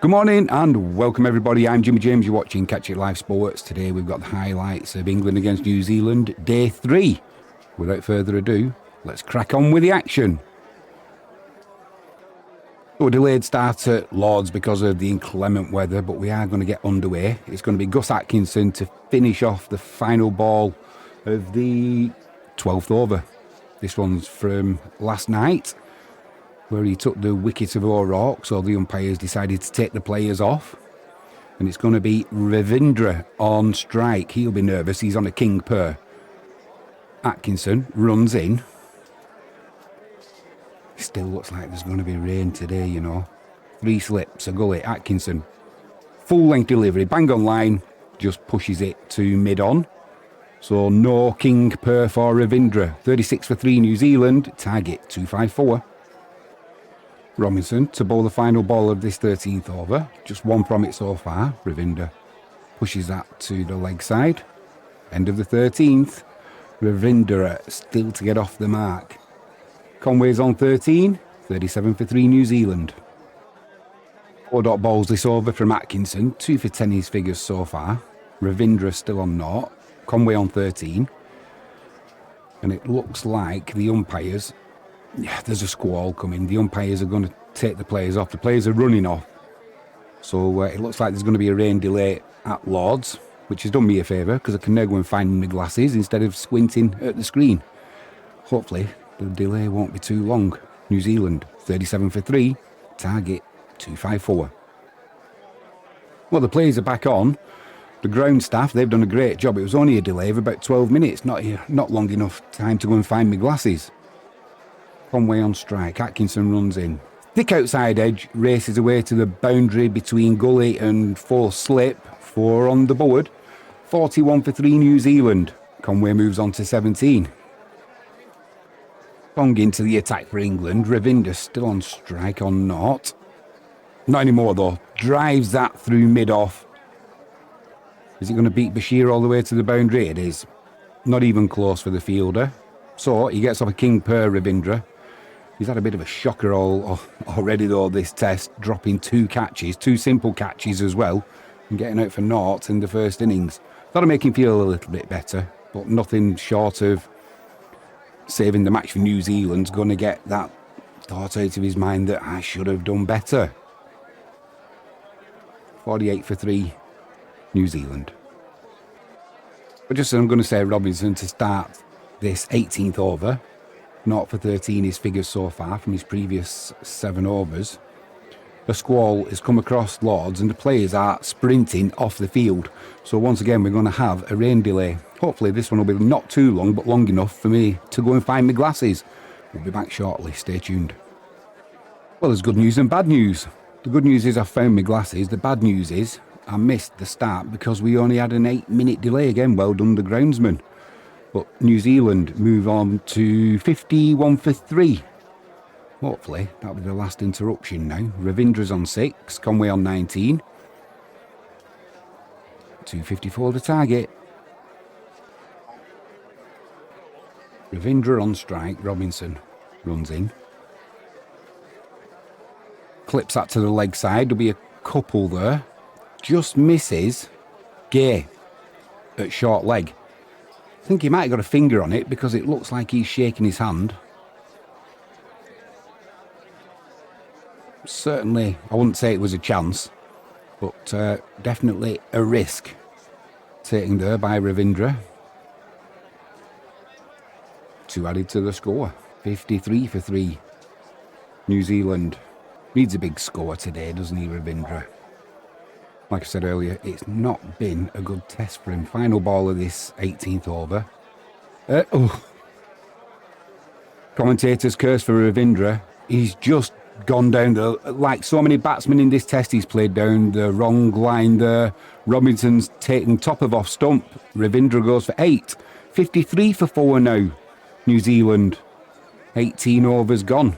Good morning and welcome everybody. I'm Jimmy James. You're watching Catch It Live Sports. Today we've got the highlights of England against New Zealand, day 3. Without further ado, let's crack on with the action. So a delayed start at Lords because of the inclement weather, but we are going to get underway. It's going to be Gus Atkinson to finish off the final ball of the 12th over. This one's from last night, where he took the wicket of O'Rourke, so the umpires decided to take the players off. And it's going to be Ravindra on strike. He'll be nervous. He's on a king purr. Atkinson runs in. Still looks like there's going to be rain today, you know. 3 slips, a gully. Atkinson. Full length delivery. Bang on line. Just pushes it to mid-on. So no king purr for Ravindra. 36 for 3 New Zealand. Target 254. Robinson to bowl the final ball of this 13th over. Just one from it so far. Ravindra pushes that to the leg side. End of the 13th. Ravindra still to get off the mark. Conway's on 13. 37 for 3 New Zealand. 4 dot balls this over from Atkinson. 2 for 10 his figures so far. Ravindra still on 0. Conway on 13. And it looks like the umpires... Yeah, there's a squall coming. The umpires are going to take the players off. The players are running off. So it looks like there's going to be a rain delay at Lords, which has done me a favour because I can now go and find my glasses instead of squinting at the screen. Hopefully, the delay won't be too long. New Zealand, 37 for 3. Target, 254. Well, the players are back on. The ground staff, they've done a great job. It was only a delay of about 12 minutes. Not long enough time to go and find my glasses. Conway on strike. Atkinson runs in. Thick outside edge, races away to the boundary between gully and 4 slip. 4 on the board. 41 for 3 New Zealand. Conway moves on to 17. Pong into the attack for England. Ravindra still on strike on 0. Not anymore though. Drives that through mid-off. Is it going to beat Bashir all the way to the boundary? It is. Not even close for the fielder. So he gets off a king purr, Ravindra. He's had a bit of a shocker already though this test, dropping 2 catches, 2 simple catches as well, and getting out for 0 in the first innings. That'll make him feel a little bit better, but nothing short of saving the match for New Zealand's going to get that thought out of his mind that I should have done better. 48 for 3 New Zealand. But just as I'm going to say Robinson to start this 18th over. 0 for 13 his figures so far from his previous 7 overs. A squall has come across Lords and the players are sprinting off the field. So once again we're going to have a rain delay. Hopefully this one will be not too long but long enough for me to go and find my glasses. We'll be back shortly, stay tuned. Well, there's good news and bad news. The good news is I found my glasses. The bad news is I missed the start because we only had an 8-minute delay again. Well done the groundsman. But New Zealand move on to 51 for 3. Hopefully that'll be the last interruption now. Ravindra's on 6, Conway on 19. 254 the target. Ravindra on strike, Robinson runs in. Clips that to the leg side, there'll be a couple there. Just misses Gay at short leg. I think he might have got a finger on it because it looks like he's shaking his hand. Certainly, I wouldn't say it was a chance, but definitely a risk taken there by Ravindra. 2 added to the score. 53 for 3. New Zealand needs a big score today, doesn't he, Ravindra? Like I said earlier, it's not been a good test for him. Final ball of this 18th over. Commentator's curse for Ravindra. He's just gone down like so many batsmen in this test, he's played down the wrong line there. Robinson's taken top of off stump. Ravindra goes for 8. 53 for 4 now. New Zealand. 18 overs gone.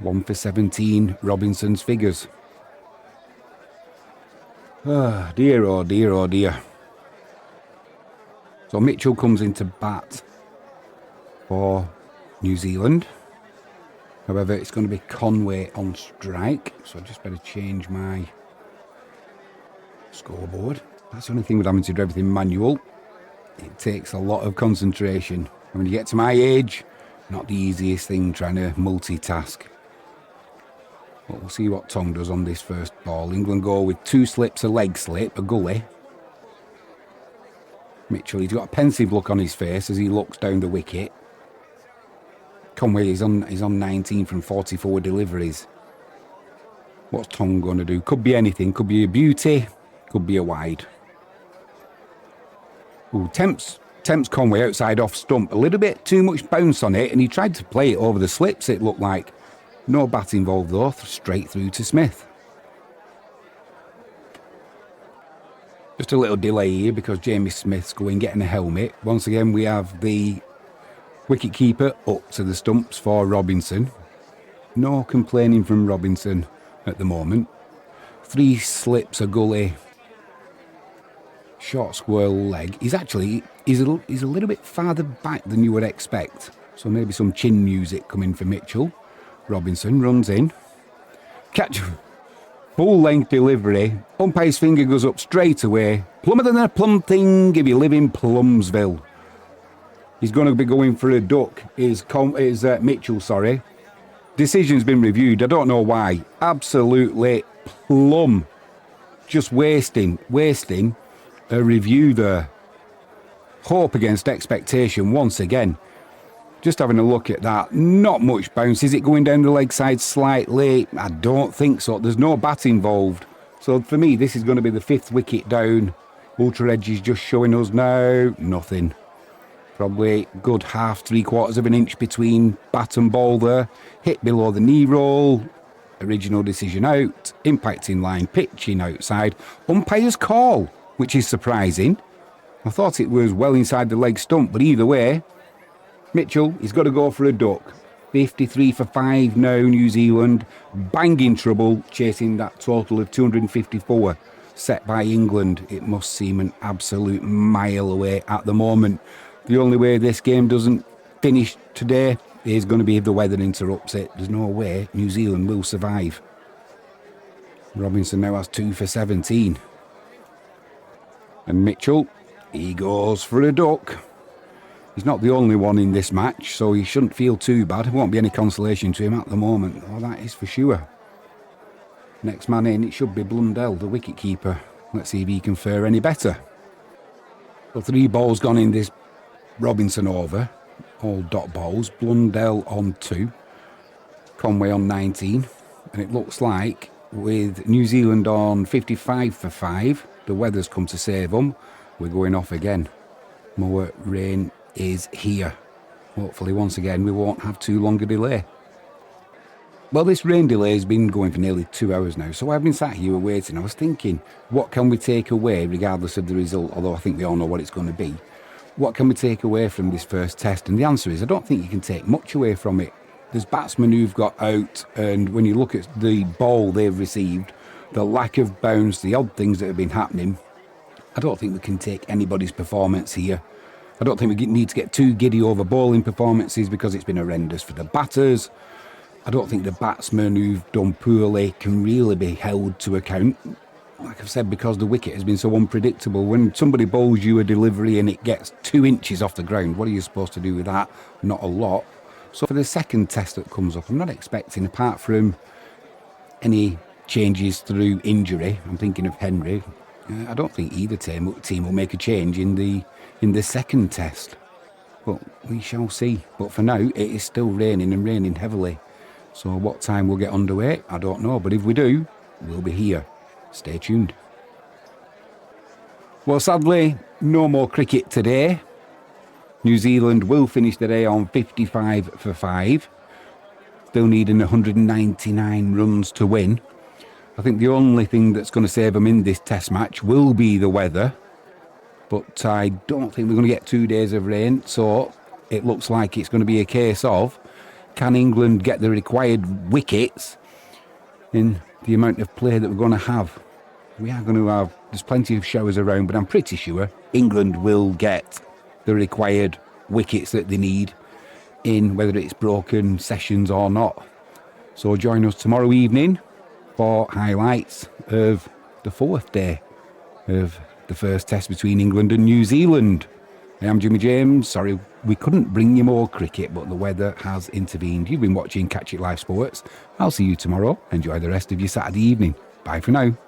1 for 17, Robinson's figures. Oh dear, oh dear, oh dear. So Mitchell comes into bat for New Zealand. However, it's going to be Conway on strike, so I just better change my scoreboard. That's the only thing with having to do everything manual. It takes a lot of concentration. And when you get to my age, not the easiest thing trying to multitask. But we'll see what Tong does on this first ball. England go with 2 slips, a leg slip, a gully. Mitchell, he's got a pensive look on his face as he looks down the wicket. Conway is on 19 from 44 deliveries. What's Tong going to do? Could be anything. Could be a beauty. Could be a wide. Ooh, tempts Conway outside off stump. A little bit too much bounce on it, and he tried to play it over the slips, it looked like. No bat involved though, straight through to Smith. Just a little delay here because Jamie Smith's going getting a helmet. Once again, we have the wicket-keeper up to the stumps for Robinson. No complaining from Robinson at the moment. 3 slips, a gully. Short square leg. He's a little bit farther back than you would expect. So maybe some chin music coming for Mitchell. Robinson runs in. Catch. Full length delivery. Umpire's finger goes up straight away. Plummer than a plum thing if you live in Plumsville. He's going to be going for a duck. Is Mitchell, sorry. Decision's been reviewed. I don't know why. Absolutely plum. Just wasting a review there. Hope against expectation once again. Just having a look at that. Not much bounce. Is it going down the leg side slightly? I don't think so. There's no bat involved. So for me, this is going to be the 5th wicket down. Ultra Edge is just showing us now. Nothing. Probably good half, 3/4 of an inch between bat and ball there. Hit below the knee roll. Original decision out. Impact in line. Pitching outside. Umpire's call, which is surprising. I thought it was well inside the leg stump, but either way, Mitchell, he's got to go for a duck. 53 for 5 now, New Zealand. Banging trouble, chasing that total of 254 set by England. It must seem an absolute mile away at the moment. The only way this game doesn't finish today is going to be if the weather interrupts it. There's no way New Zealand will survive. Robinson now has 2 for 17. And Mitchell, he goes for a duck. He's not the only one in this match, so he shouldn't feel too bad. There won't be any consolation to him at the moment. Oh, that is for sure. Next man in, it should be Blundell, the wicket-keeper. Let's see if he can fare any better. So 3 balls gone in this Robinson over. All dot balls. Blundell on 2. Conway on 19. And it looks like with New Zealand on 55 for 5, the weather's come to save them. We're going off again. More rain is here. Hopefully once again we won't have too long a delay. Well, this rain delay has been going for nearly 2 hours now, so I've been sat here waiting. I was thinking, what can we take away regardless of the result, although I think we all know what it's going to be. What can we take away from this first test? And the answer is I don't think you can take much away from it. There's batsmen who've got out, and when you look at the ball they've received, the lack of bounce, the odd things that have been happening, I don't think we can take anybody's performance here. I don't think we need to get too giddy over bowling performances because it's been horrendous for the batters. I don't think the batsmen who've done poorly can really be held to account. Like I've said, because the wicket has been so unpredictable. When somebody bowls you a delivery and it gets 2 inches off the ground, what are you supposed to do with that? Not a lot. So for the second test that comes up, I'm not expecting, apart from any changes through injury, I'm thinking of Henry, I don't think either team will make a change in the second test. But we shall see. But for now, it is still raining and raining heavily. So what time we'll get underway, I don't know. But if we do, we'll be here. Stay tuned. Well, sadly, no more cricket today. New Zealand will finish the day on 55 for 5. Still needing 199 runs to win. I think the only thing that's going to save them in this test match will be the weather. But I don't think we're going to get 2 days of rain. So it looks like it's going to be a case of, can England get the required wickets in the amount of play that we're going to have? We are going to have, there's plenty of showers around, but I'm pretty sure England will get the required wickets that they need in, whether it's broken sessions or not. So join us tomorrow evening for highlights of the 4th day of the first test between England and New Zealand. I am Jimmy James. Sorry we couldn't bring you more cricket, but the weather has intervened. You've been watching Catch It Live Sports. I'll see you tomorrow. Enjoy the rest of your Saturday evening. Bye for now.